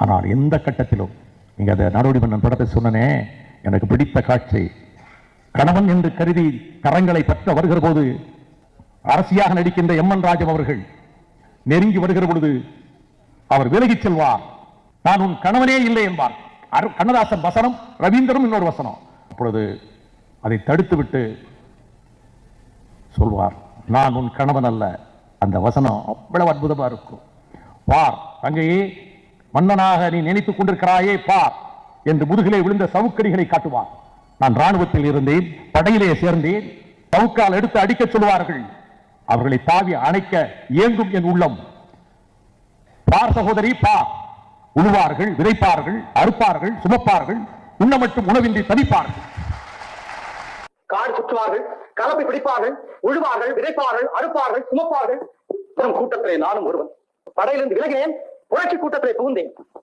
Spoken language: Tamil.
ஆனால் எந்த கட்டத்திலும் நீங்க அந்த நாடோடி மன்னன் படத்தை சொன்னனே, எனக்கு பிடித்த காட்சி, கணவன் என்று கருதி கரங்களை பற்ற வருகிற போது அரசியாக நடிக்கின்ற எம்.என். ராஜம் அவர்கள் நெருங்கி வருகிற பொழுது அவர் விலகிச் செல்வார். நான் உன் கணவனே இல்லை என்பார். கண்ணதாசன் வசனம், ரவீந்திரன் இன்னொரு வசனம். அப்பொழுது அதை தடுத்துவிட்டு சொல்வார், நான் உன் கணவன் அல்ல. அந்த வசனம் அவ்வளவு அற்புதமா இருக்கும். பார் தங்கையே, மன்னனாக நீ நினைத்துக் கொண்டிருக்கிறாயே பார் என்று முதுகிலே விழுந்த சவுக்கடிகளை காட்டுவார். நான் ராணுவத்தில் இருந்தேன், படையிலே சேர்ந்தேன். சவுக்கால் எடுத்து அடிக்க சொல்வார்கள். அவர்களை தாவி அணைக்க இயங்கும் என் உள்ளம். பார் சகோதரி பார், உழுவார்கள், விதைப்பார்கள், அறுப்பார்கள், சுமப்பார்கள், உண்ண மட்டும் உணவின்றி தவிப்பார்கள். காடு சுற்றுவார்கள், கலப்பை பிடிப்பார்கள், உழுவார்கள், விதைப்பார்கள், அறுப்பார்கள், சுமப்பார்கள். கூட்டத்திலே நானும் ஒருவன். படையிலிருந்து விலகினேன், புரட்சி கூட்டத்திலே புகுந்தேன்.